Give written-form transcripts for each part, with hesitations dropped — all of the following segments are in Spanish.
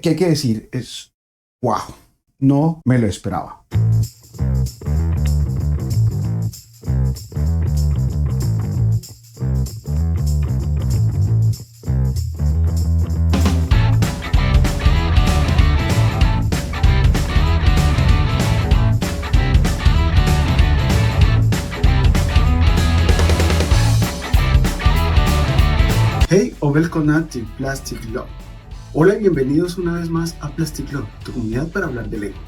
¿Qué hay que decir? Es wow, no me lo esperaba. Hey o welcome to Plastic Love. Hola y bienvenidos una vez más a Plastic Love, tu comunidad para hablar de Lego.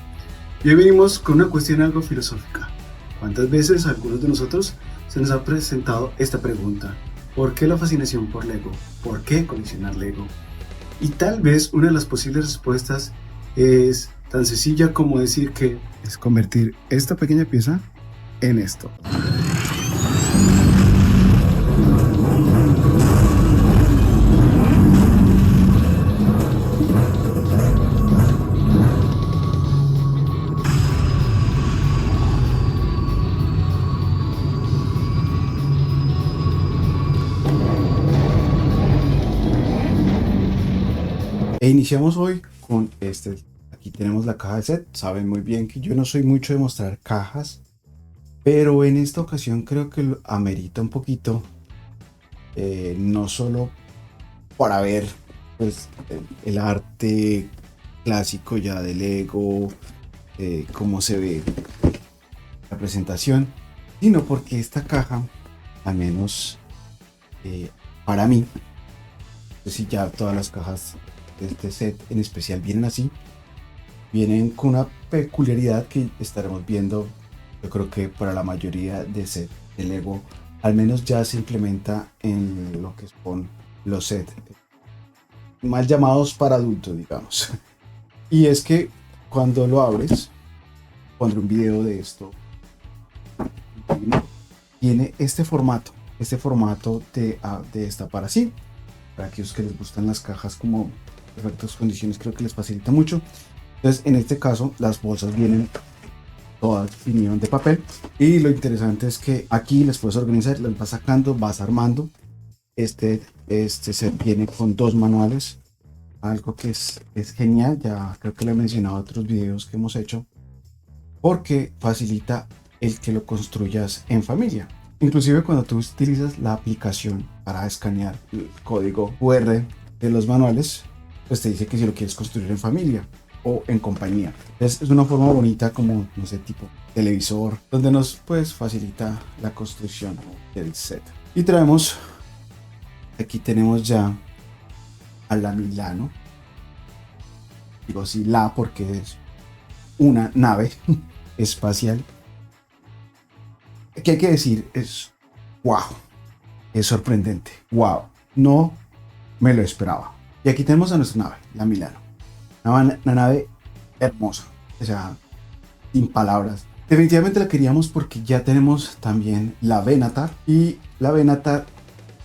Y hoy venimos con una cuestión algo filosófica. ¿Cuántas veces a algunos de nosotros se nos ha presentado esta pregunta? ¿Por qué la fascinación por Lego? ¿Por qué coleccionar Lego? Y tal vez una de las posibles respuestas es tan sencilla como decir que es convertir esta pequeña pieza en esto. E iniciamos hoy con este. Aquí tenemos la caja de set. Saben muy bien que yo no soy mucho de mostrar cajas, pero en esta ocasión creo que lo amerita un poquito, no solo para ver pues el arte clásico ya de Lego, cómo se ve la presentación, sino porque esta caja, al menos para mí, no sé si ya todas las cajas de este set en especial vienen así, vienen con una peculiaridad que estaremos viendo. Yo creo que para la mayoría de set de Lego, al menos ya se implementa en lo que son los sets mal llamados para adultos, digamos. Y es que cuando lo abres, pondré un video de esto, tiene este formato de destapar así. Para aquellos que les gustan las cajas como perfectas condiciones, creo que les facilita mucho. Entonces, en este caso, las bolsas todas vinieron de papel. Y lo interesante es que aquí les puedes organizar, las vas sacando, vas armando. Este set viene con dos manuales, algo que es genial. Ya creo que lo he mencionado en otros videos que hemos hecho, porque facilita el que lo construyas en familia. Inclusive cuando tú utilizas la aplicación para escanear el código QR de los manuales, pues te dice que si lo quieres construir en familia o en compañía. Es una forma bonita, como, no sé, tipo televisor, donde nos pues facilita la construcción del set. Y aquí tenemos ya a la Milano. Digo así la porque es una nave espacial. ¿Qué hay que decir? Es wow, es sorprendente. Wow, no me lo esperaba. Y aquí tenemos a nuestra nave, la Milano. Una nave hermosa, o sea, sin palabras. Definitivamente la queríamos porque ya tenemos también la Venator. Y la Venator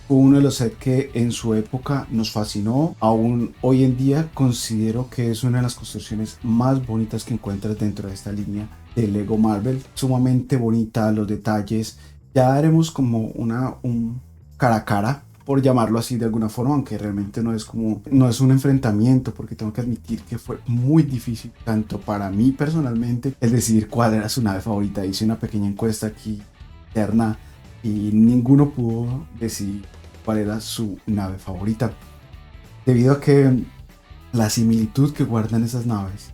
fue uno de los sets que en su época nos fascinó. Aún hoy en día considero que es una de las construcciones más bonitas que encuentras dentro de esta línea de Lego Marvel. Sumamente bonita, los detalles. Ya haremos como un cara a cara, por llamarlo así de alguna forma, aunque realmente no es un enfrentamiento, porque tengo que admitir que fue muy difícil, tanto para mí personalmente, el decidir cuál era su nave favorita. Hice una pequeña encuesta aquí interna y ninguno pudo decidir cuál era su nave favorita, debido a que la similitud que guardan esas naves,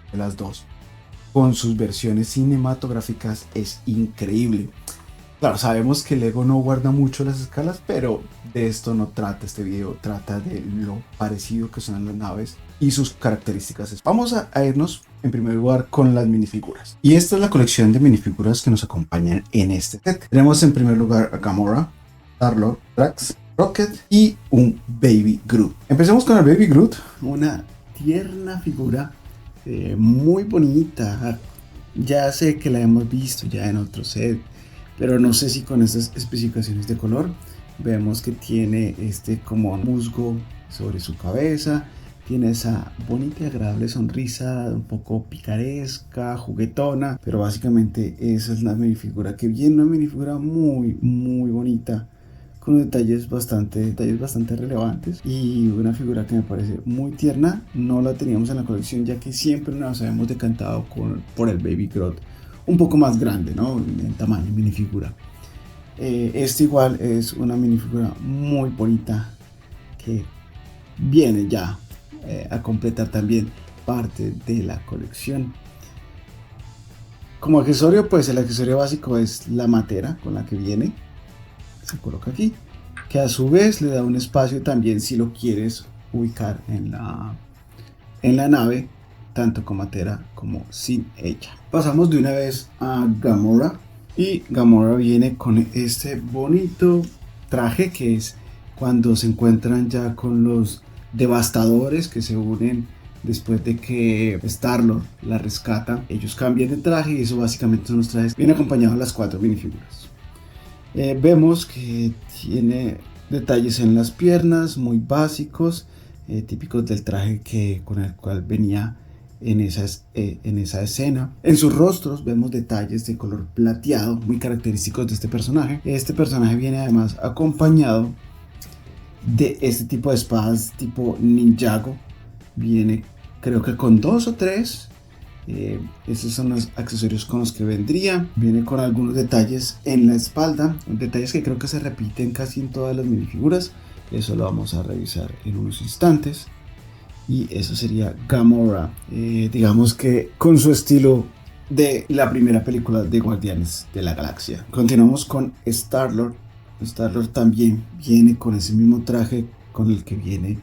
de las dos, con sus versiones cinematográficas es increíble. Claro, sabemos que Lego no guarda mucho las escalas, pero de esto no trata este video, trata de lo parecido que son las naves y sus características. Vamos a irnos en primer lugar con las minifiguras. Y esta es la colección de minifiguras que nos acompañan en este set. Tenemos en primer lugar a Gamora, Star-Lord, Drax, Rocket y un Baby Groot. Empecemos con el Baby Groot, una tierna figura muy bonita. Ya sé que la hemos visto ya en otro set, pero no sé si con estas especificaciones de color. Vemos que tiene como musgo sobre su cabeza, tiene esa bonita y agradable sonrisa un poco picaresca, juguetona, pero básicamente esa es la minifigura que viene, una minifigura muy bonita, con detalles bastante relevantes y una figura que me parece muy tierna. No la teníamos en la colección ya que siempre nos habíamos decantado por el Baby Groot un poco más grande, ¿no? En tamaño, minifigura. Este igual es una minifigura muy bonita que viene ya a completar también parte de la colección. Como accesorio, pues el accesorio básico es la matera con la que viene. Se coloca aquí, que a su vez le da un espacio también si lo quieres ubicar en la nave, tanto con matera como sin ella. Pasamos de una vez a Gamora, y Gamora viene con este bonito traje que es cuando se encuentran ya con los devastadores que se unen después de que Star-Lord la rescata. Ellos cambian de traje y eso básicamente son los trajes. Viene acompañado de las 4 minifiguras. Vemos que tiene detalles en las piernas muy básicos, típicos del traje con el cual venía en esa escena. En sus rostros vemos detalles de color plateado muy característicos de este personaje. Este personaje viene además acompañado de este tipo de espadas tipo Ninjago. Viene creo que con 2 o 3. Estos son los accesorios con los que vendría. Viene con algunos detalles en la espalda, detalles que creo que se repiten casi en todas las minifiguras. Eso lo vamos a revisar en unos instantes. Y eso sería Gamora, digamos que con su estilo de la primera película de Guardianes de la Galaxia. Continuamos con Star-Lord. Star-Lord también viene con ese mismo traje con el que viene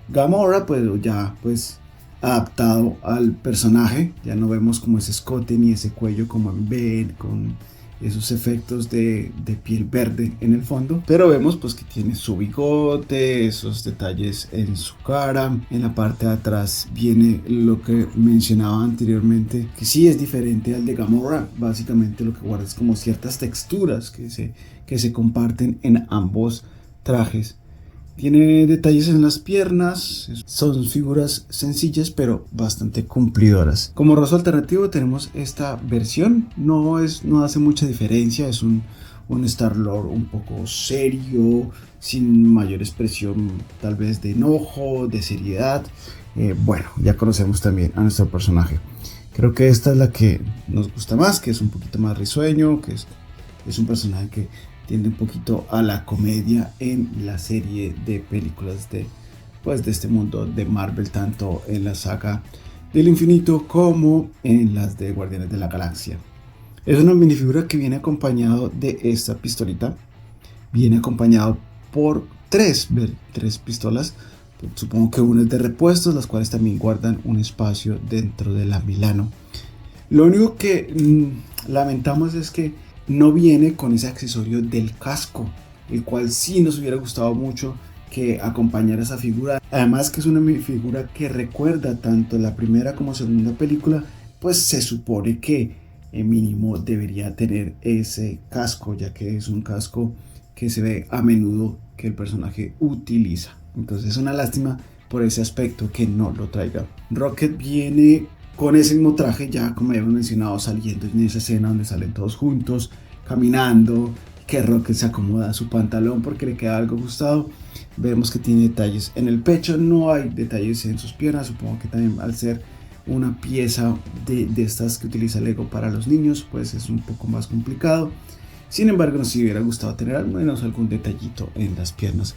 Gamora, pero ya pues adaptado al personaje. Ya no vemos como ese escote ni ese cuello como en Ben, con esos efectos de piel verde en el fondo, pero vemos pues que tiene su bigote, esos detalles en su cara. En la parte de atrás viene lo que mencionaba anteriormente, que sí es diferente al de Gamora. Básicamente lo que guarda es como ciertas texturas que se comparten en ambos trajes. Tiene detalles en las piernas, son figuras sencillas pero bastante cumplidoras. Como rostro alternativo tenemos esta versión, no hace mucha diferencia, es un Star-Lord un poco serio, sin mayor expresión tal vez de enojo, de seriedad. Bueno, ya conocemos también a nuestro personaje. Creo que esta es la que nos gusta más, que es un poquito más risueño, que es un personaje que tiende un poquito a la comedia en la serie de películas de este mundo de Marvel, tanto en la saga del infinito como en las de Guardianes de la Galaxia. Es una minifigura que viene acompañado de esta pistolita, viene acompañado por tres pistolas. Supongo que una es de repuestos, las cuales también guardan un espacio dentro de la Milano. Lo único que lamentamos es que no viene con ese accesorio del casco, el cual sí nos hubiera gustado mucho que acompañara esa figura. Además que es una figura que recuerda tanto la primera como segunda película, pues se supone que mínimo debería tener ese casco, ya que es un casco que se ve a menudo que el personaje utiliza. Entonces es una lástima por ese aspecto que no lo traiga. Rocket viene con ese mismo traje, ya como habíamos mencionado, saliendo en esa escena donde salen todos juntos, caminando, que Rocket se acomoda a su pantalón porque le queda algo ajustado. Vemos que tiene detalles en el pecho, no hay detalles en sus piernas. Supongo que también al ser una pieza de estas que utiliza Lego para los niños, pues es un poco más complicado. Sin embargo, nos hubiera gustado tener al menos algún detallito en las piernas.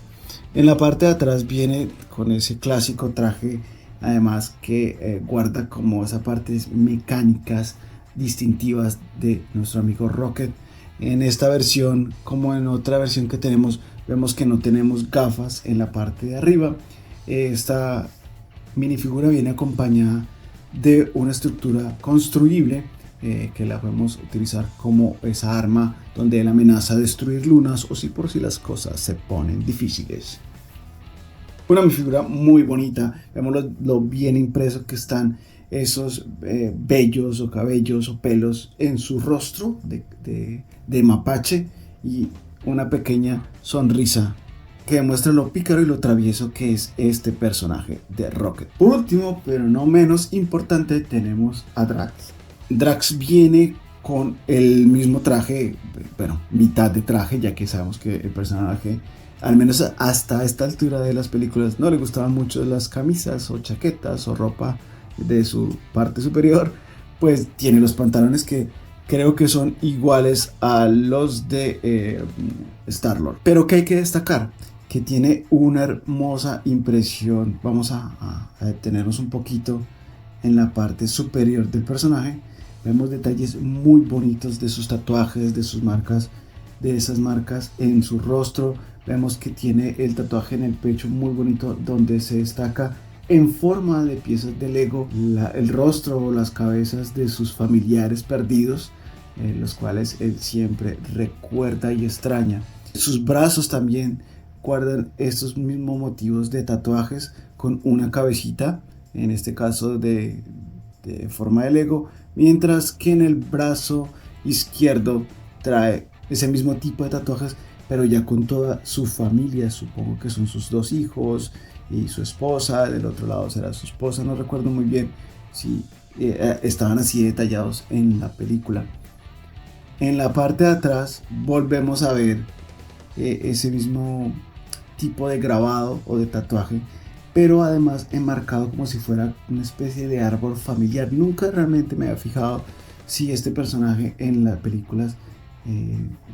En la parte de atrás viene con ese clásico traje, además que guarda como esas partes mecánicas distintivas de nuestro amigo Rocket. En esta versión, como en otra versión que tenemos, vemos que no tenemos gafas en la parte de arriba. Esta minifigura viene acompañada de una estructura construible que la podemos utilizar como esa arma donde él amenaza destruir lunas o si por si las cosas se ponen difíciles. Una minifigura muy bonita, vemos lo bien impreso que están esos vellos o cabellos o pelos en su rostro de mapache y una pequeña sonrisa que demuestra lo pícaro y lo travieso que es este personaje de Rocket. Por último, pero no menos importante, tenemos a Drax. Drax viene con el mismo traje, bueno, mitad de traje, ya que sabemos que el personaje al menos hasta esta altura de las películas, no le gustaban mucho las camisas o chaquetas o ropa de su parte superior, pues tiene los pantalones que creo que son iguales a los de Star-Lord. Pero que hay que destacar que tiene una hermosa impresión. Vamos a detenernos un poquito en la parte superior del personaje. Vemos detalles muy bonitos de sus tatuajes, de sus marcas, de esas marcas en su rostro. Vemos que tiene el tatuaje en el pecho muy bonito donde se destaca en forma de piezas de Lego el rostro o las cabezas de sus familiares perdidos, los cuales él siempre recuerda y extraña. Sus brazos también guardan estos mismos motivos de tatuajes con una cabecita, en este caso de forma de Lego, mientras que en el brazo izquierdo trae ese mismo tipo de tatuajes, pero ya con toda su familia. Supongo que son sus dos hijos y su esposa. Del otro lado será su esposa, no recuerdo muy bien si estaban así detallados en la película. En la parte de atrás volvemos a ver ese mismo tipo de grabado o de tatuaje, pero además enmarcado como si fuera una especie de árbol familiar. Nunca realmente me había fijado si este personaje en las películas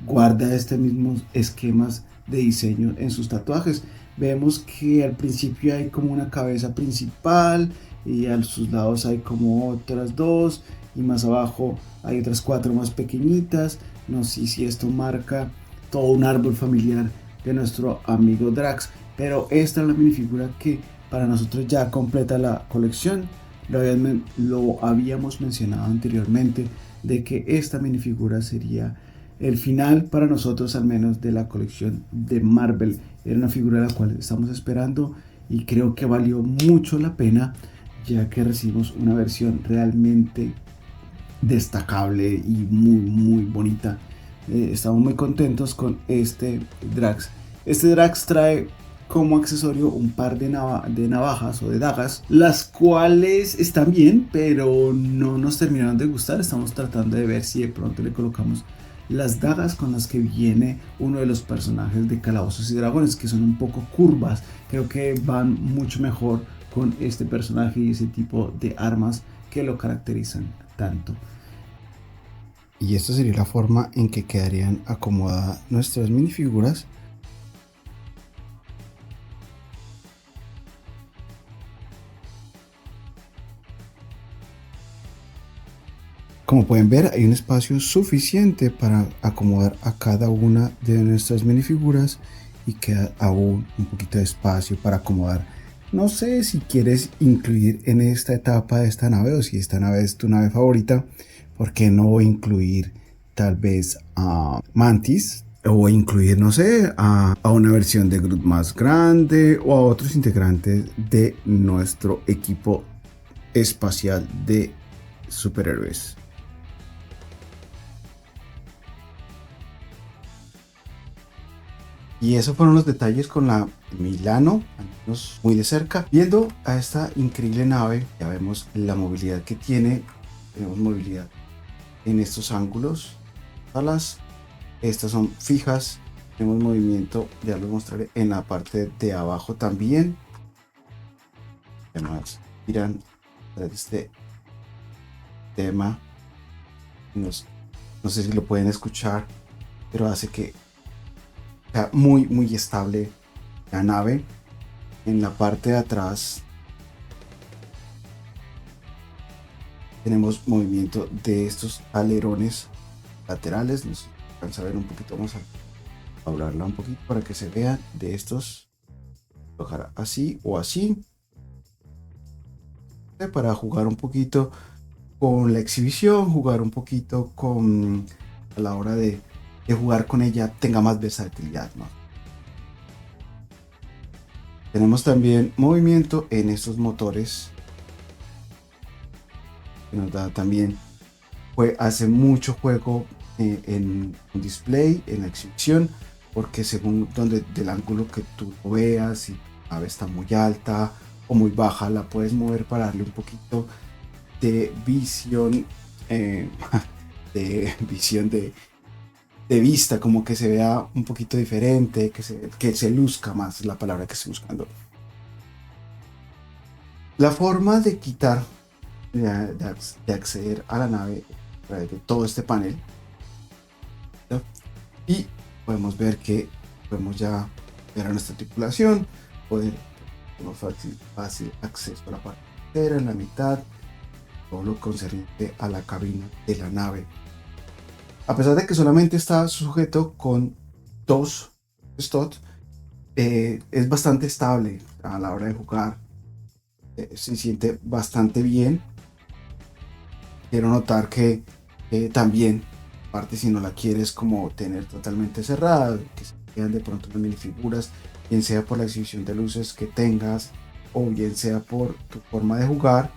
guarda estos mismos esquemas de diseño en sus tatuajes. Vemos que al principio hay como una cabeza principal y a sus lados hay como otras dos, y más abajo hay otras cuatro más pequeñitas. No sé si esto marca todo un árbol familiar de nuestro amigo Drax, pero esta es la minifigura que para nosotros ya completa la colección. Lo habíamos mencionado anteriormente de que esta minifigura sería el final para nosotros, al menos de la colección de Marvel. Era una figura a la cual estamos esperando y creo que valió mucho la pena, ya que recibimos una versión realmente destacable y muy bonita. Estamos muy contentos con este Drax. Este Drax trae como accesorio un par de navajas o de dagas, las cuales están bien, pero no nos terminaron de gustar. Estamos tratando de ver si de pronto le colocamos las dagas con las que viene uno de los personajes de Calabozos y Dragones, que son un poco curvas. Creo que van mucho mejor con este personaje y ese tipo de armas que lo caracterizan tanto. Y esta sería la forma en que quedarían acomodadas nuestras minifiguras. Como pueden ver, hay un espacio suficiente para acomodar a cada una de nuestras minifiguras y queda aún un poquito de espacio para acomodar. No sé si quieres incluir en esta etapa de esta nave, o si esta nave es tu nave favorita, ¿por qué no incluir tal vez a Mantis? O incluir, no sé, a una versión de Groot más grande, o a otros integrantes de nuestro equipo espacial de superhéroes. Y esos fueron los detalles con la Milano, muy de cerca. Viendo a esta increíble nave, ya vemos la movilidad que tiene. Tenemos movilidad en estos ángulos. Estas son fijas. Tenemos movimiento, ya lo mostraré, en la parte de abajo también. Además, miran este tema. No sé si lo pueden escuchar, pero hace que sea muy estable la nave. En la parte de atrás tenemos movimiento de estos alerones laterales. Nos alcanza a ver un poquito, vamos a hablarla un poquito para que se vean de estos. Tocar así o así para jugar un poquito con la exhibición, jugar un poquito con a la hora de jugar con ella, tenga más versatilidad, ¿no? Tenemos también movimiento en estos motores que nos da también, hace mucho juego en un display, en la exhibición, porque según del ángulo que tú veas, si la nave está muy alta o muy baja, la puedes mover para darle un poquito de visión de de vista, como que se vea un poquito diferente, que se luzca más, es la palabra que estoy buscando. La forma de quitar, de acceder a la nave a través de todo este panel, ¿no? Y podemos ver que podemos ya ver a nuestra tripulación, poder tener fácil acceso a la parte entera, en la mitad, todo lo concerniente a la cabina de la nave. A pesar de que solamente está sujeto con 2 slots, es bastante estable a la hora de jugar. Se siente bastante bien. Quiero notar que también, aparte si no la quieres como tener totalmente cerrada, que se quedan de pronto las minifiguras, bien sea por la exhibición de luces que tengas o bien sea por tu forma de jugar,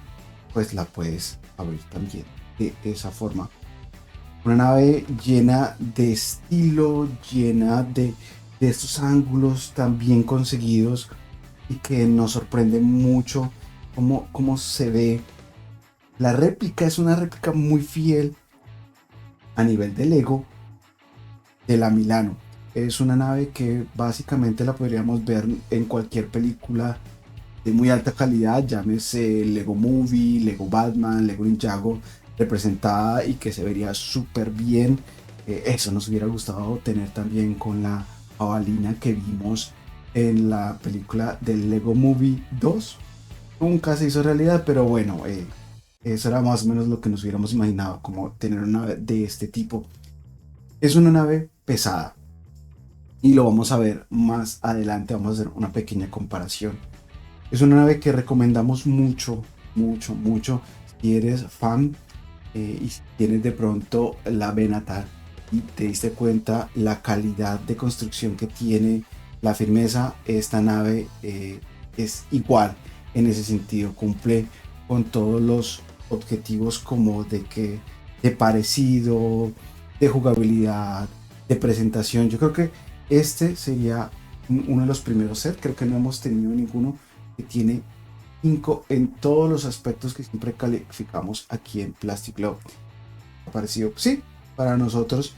pues la puedes abrir también de esa forma. Una nave llena de estilo, llena de estos ángulos tan bien conseguidos y que nos sorprende mucho cómo se ve. La réplica es una réplica muy fiel a nivel de Lego de la Milano. Es una nave que básicamente la podríamos ver en cualquier película de muy alta calidad, llámese Lego Movie, Lego Batman, Lego Ninjago, representada y que se vería súper bien. Eso nos hubiera gustado tener también con la jabalina que vimos en la película del Lego Movie 2. Nunca se hizo realidad, pero bueno, eso era más o menos lo que nos hubiéramos imaginado, como tener una nave de este tipo. Es una nave pesada y lo vamos a ver más adelante, vamos a hacer una pequeña comparación. Es una nave que recomendamos mucho, mucho, mucho si eres fan y si tienes de pronto la Benatar y te diste cuenta la calidad de construcción que tiene, la firmeza. Esta nave es igual en ese sentido, cumple con todos los objetivos como de parecido, de jugabilidad, de presentación. Yo creo que este sería uno de los primeros sets, creo que no hemos tenido ninguno que tiene 5 en todos los aspectos que siempre calificamos aquí en Plastic Love. ¿Ha parecido? Sí, para nosotros,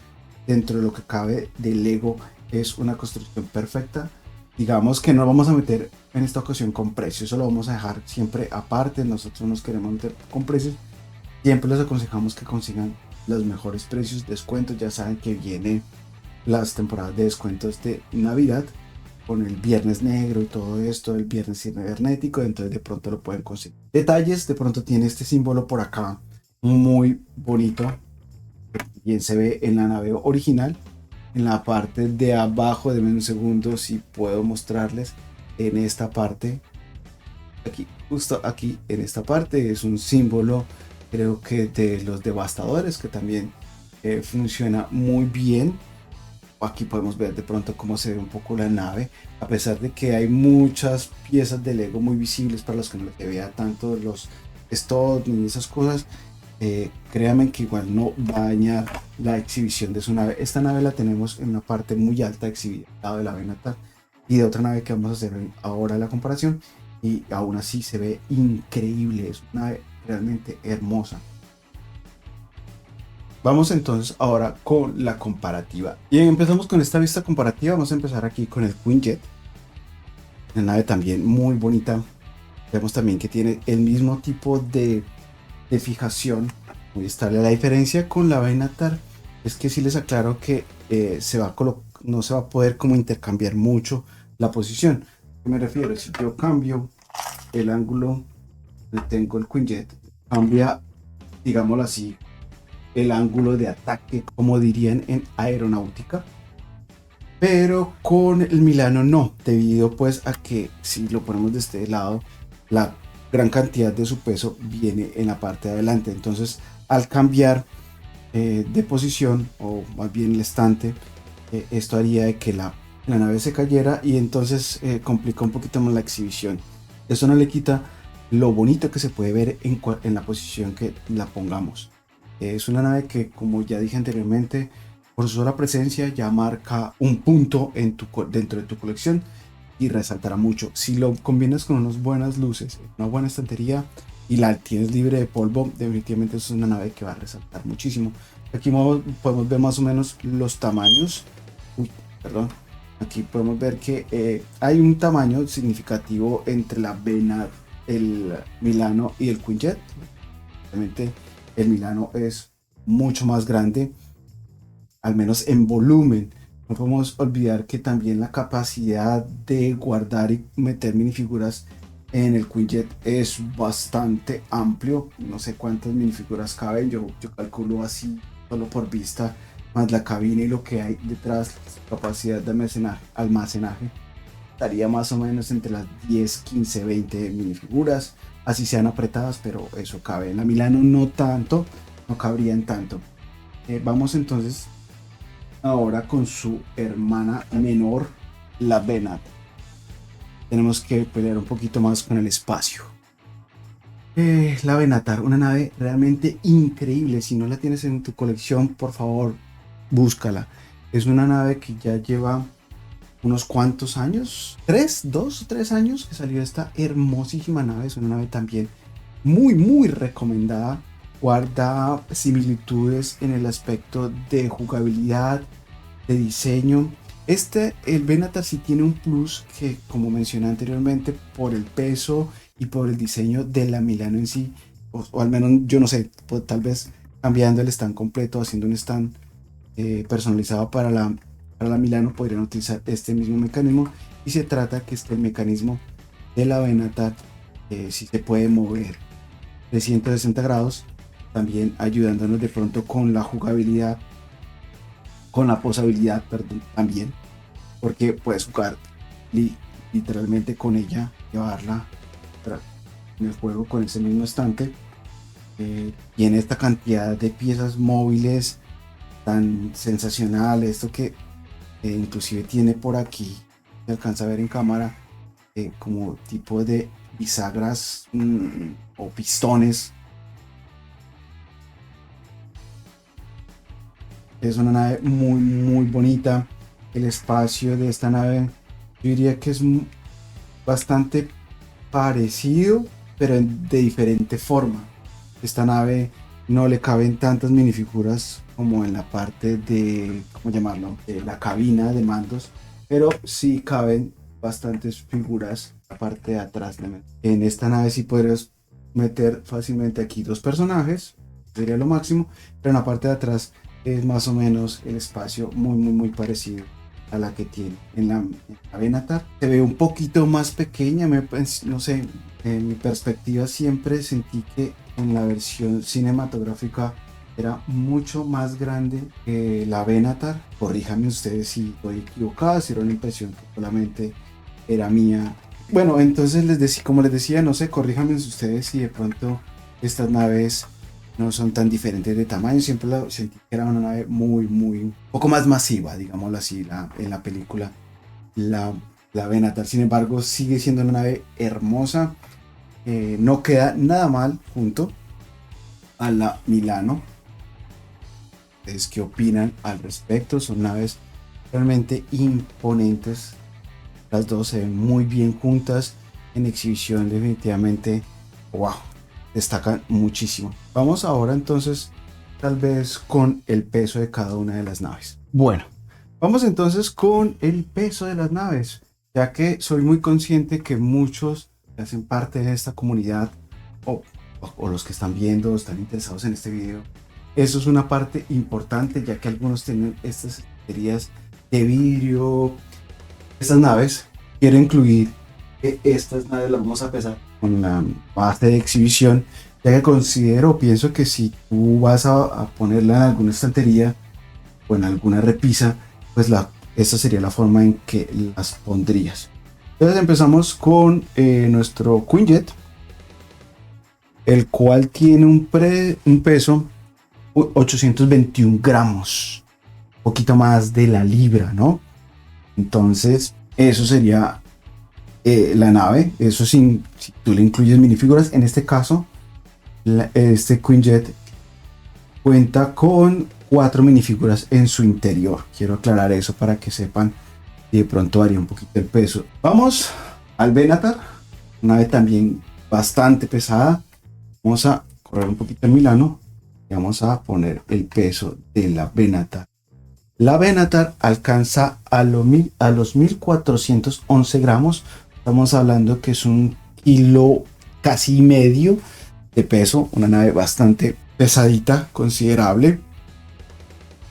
dentro de lo que cabe de Lego, es una construcción perfecta. Digamos que no vamos a meter en esta ocasión con precios, eso lo vamos a dejar siempre aparte. Nosotros nos queremos meter con precios. Siempre les aconsejamos que consigan los mejores precios, descuentos. Ya saben que vienen las temporadas de descuentos de Navidad con el viernes negro y todo esto, el viernes cibernético, entonces de pronto lo pueden conseguir. Detalles, de pronto tiene este símbolo por acá muy bonito, bien se ve en la nave original. En la parte de abajo, denme un segundo si puedo mostrarles, en esta parte, aquí, justo aquí en esta parte, es un símbolo, creo que de los devastadores, que también funciona muy bien. Aquí podemos ver de pronto cómo se ve un poco la nave, a pesar de que hay muchas piezas de Lego muy visibles para los que no les vea tanto los studs ni esas cosas. Créanme que igual no va a dañar la exhibición de su nave. Esta nave la tenemos en una parte muy alta exhibida al lado de la Benatar y de otra nave que vamos a hacer ahora la comparación, y aún así se ve increíble. Es una nave realmente hermosa. Vamos entonces ahora con la comparativa. Bien, empezamos con esta vista comparativa. Vamos a empezar aquí con el Quinjet, una nave también muy bonita. Vemos también que tiene el mismo tipo de fijación muy estable. La diferencia con la Benatar es que sí les aclaro que no se va a poder como intercambiar mucho la posición. ¿A qué me refiero? Si yo cambio el ángulo que tengo el Quinjet, cambia, digámoslo así, el ángulo de ataque, como dirían en aeronáutica, pero con el Milano no, debido pues a que si lo ponemos de este lado, la gran cantidad de su peso viene en la parte de adelante. Entonces al cambiar de posición, o más bien el estante, esto haría de que la nave se cayera y entonces complica un poquito más la exhibición. Eso no le quita lo bonito que se puede ver en la posición que la pongamos. Es una nave que, como ya dije anteriormente, por su sola presencia ya marca un punto dentro de tu colección y resaltará mucho. Si lo combinas con unas buenas luces, una buena estantería y la tienes libre de polvo, definitivamente es una nave que va a resaltar muchísimo. Aquí podemos ver más o menos los tamaños. Uy, perdón. Aquí podemos ver que hay un tamaño significativo entre la Vena, el Milano y el Quinjet. Realmente el Milano es mucho más grande, al menos en volumen. No podemos olvidar que también la capacidad de guardar y meter minifiguras en el Quinjet es bastante amplio. No sé cuántas minifiguras caben, yo calculo así solo por vista, más la cabina y lo que hay detrás, capacidad de almacenaje, estaría más o menos entre las 10, 15, 20 minifiguras, así sean apretadas, pero eso cabe. En la Milano no tanto, no cabrían tanto. Vamos entonces ahora con su hermana menor, la Venator. Tenemos que pelear un poquito más con el espacio. La Venator, una nave realmente increíble. Si no la tienes en tu colección, por favor, búscala. Es una nave que ya lleva unos cuantos años, 2 o 3 años que salió esta hermosísima nave. Es una nave también muy recomendada. Guarda similitudes en el aspecto de jugabilidad, de diseño. El Venator sí tiene un plus que, como mencioné anteriormente, por el peso y por el diseño de la Milano en sí, o al menos yo no sé, tal vez cambiando el stand completo, haciendo un stand personalizado para la Milano, podrían utilizar este mismo mecanismo, y se trata que el mecanismo de la Venator sí se puede mover de 160 grados, también ayudándonos de pronto con la jugabilidad, con la posabilidad, perdón, también, porque puedes jugar literalmente con ella, llevarla en el juego con ese mismo estante. Tiene esta cantidad de piezas móviles tan sensacional, esto que inclusive tiene por aquí, se alcanza a ver en cámara, como tipo de bisagras o pistones. Es una nave muy bonita. El espacio de esta nave, yo diría que es bastante parecido, pero de diferente forma. Esta nave no le caben tantas minifiguras como en la parte de, ¿cómo llamarlo?, de la cabina de mandos, pero sí caben bastantes figuras en la parte de atrás. En esta nave sí podrías meter fácilmente aquí 2 personajes, sería lo máximo, pero en la parte de atrás es más o menos el espacio muy parecido a la que tiene en la Venator. Se ve un poquito más pequeña, no sé, en mi perspectiva siempre sentí que en la versión cinematográfica era mucho más grande que la Venator. Corríjame ustedes si estoy equivocado, si era una impresión que solamente era mía. Bueno, entonces como les decía, no sé, corríjame ustedes si de pronto estas naves no son tan diferentes de tamaño. Siempre sentí que era una nave un poco más masiva, digámoslo así, en la película, la Venator. Sin embargo, sigue siendo una nave hermosa, no queda nada mal junto a la Milano. ¿Ustedes qué opinan al respecto? Son naves realmente imponentes, las dos se ven muy bien juntas en exhibición. Definitivamente, wow, destacan muchísimo. Vamos ahora entonces tal vez con el peso de cada una de las naves. Bueno, vamos entonces con el peso de las naves, ya que soy muy consciente que muchos que hacen parte de esta comunidad o los que están viendo, están interesados en este video, eso es una parte importante, ya que algunos tienen estas baterías de vidrio. Estas naves, quiero incluir que estas naves las vamos a pesar con la base de exhibición, ya que pienso que si tú vas a ponerla en alguna estantería o en alguna repisa, pues esa sería la forma en que las pondrías. Entonces empezamos con nuestro Quinjet, el cual tiene un peso 821 gramos, un poquito más de la libra, ¿no? Entonces eso sería la nave, eso si tú le incluyes minifiguras. En este caso, este Quinjet cuenta con 4 minifiguras en su interior. Quiero aclarar eso para que sepan, y de pronto varía un poquito el peso. Vamos al Venator, una nave también bastante pesada. Vamos a correr un poquito el Milano. y vamos a poner el peso de la Benatar. La Benatar alcanza a los 1411 gramos. Estamos hablando que es un kilo casi medio de peso, una nave bastante pesadita, considerable.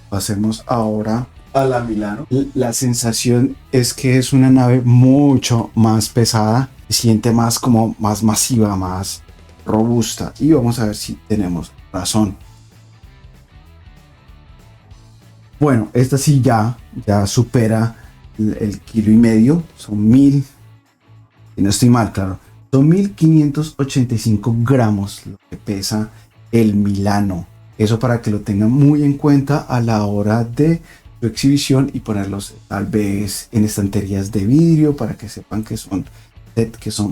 Pasemos ahora a la Milano. La sensación es que es una nave mucho más pesada, se siente más como más masiva, más robusta, y vamos a ver si tenemos razón. Bueno, esta sí ya supera el kilo y medio, son 1000, y no estoy mal, claro, son 1585 gramos lo que pesa el Milano. Eso para que lo tengan muy en cuenta a la hora de su exhibición y ponerlos tal vez en estanterías de vidrio para que sepan que son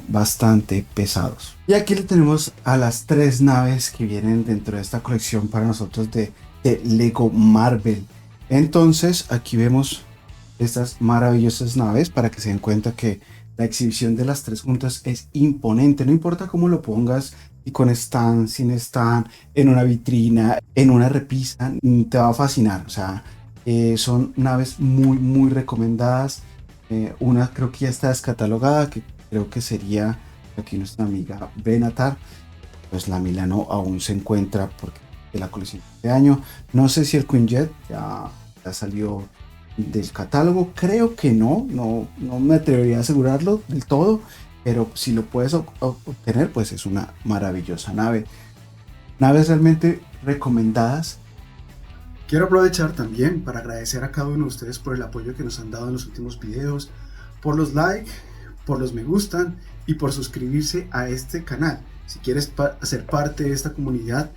bastante pesados. Y aquí le tenemos a las 3 naves que vienen dentro de esta colección para nosotros de Lego Marvel. Entonces aquí vemos estas maravillosas naves para que se den cuenta que la exhibición de las 3 juntas es imponente, no importa cómo lo pongas, y con stand, sin stand, en una vitrina, en una repisa, te va a fascinar. O sea, son naves muy recomendadas. Una creo que ya está descatalogada, que creo que sería aquí nuestra amiga Benatar. Pues la Milano aún se encuentra porque de la colección de año. No sé si el Quinjet ya salió del catálogo, creo que no me atrevería a asegurarlo del todo, pero si lo puedes obtener, pues es una maravillosa nave. Naves realmente recomendadas. Quiero aprovechar también para agradecer a cada uno de ustedes por el apoyo que nos han dado en los últimos videos, por los likes, por los me gustan y por suscribirse a este canal. Si quieres ser parte de esta comunidad,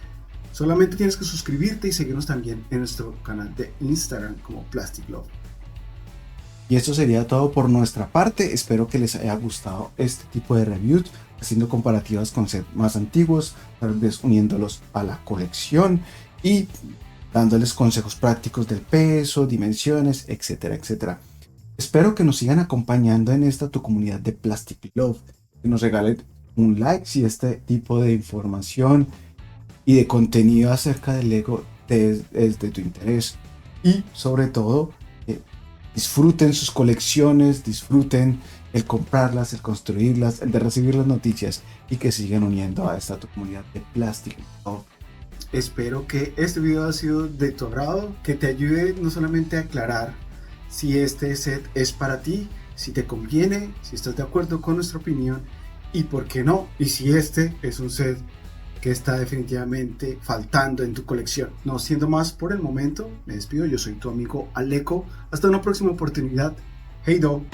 solamente tienes que suscribirte y seguirnos también en nuestro canal de Instagram como Plastic Love. Y esto sería todo por nuestra parte. Espero que les haya gustado este tipo de reviews, haciendo comparativas con sets más antiguos, tal vez uniéndolos a la colección y dándoles consejos prácticos del peso, dimensiones, etcétera, etcétera. Espero que nos sigan acompañando en esta tu comunidad de Plastic Love, que nos regalen un like si este tipo de información y de contenido acerca del Lego es de tu interés, y sobre todo disfruten sus colecciones, disfruten el comprarlas, el construirlas, el de recibir las noticias, y que sigan uniendo a esta tu comunidad de Plastic Love. Espero que este video haya sido de tu agrado, que te ayude no solamente a aclarar si este set es para ti, si te conviene, si estás de acuerdo con nuestra opinión y por qué no, y si este es un set que está definitivamente faltando en tu colección. No siendo más por el momento, me despido. Yo soy tu amigo Aleco. Hasta una próxima oportunidad. Hey do.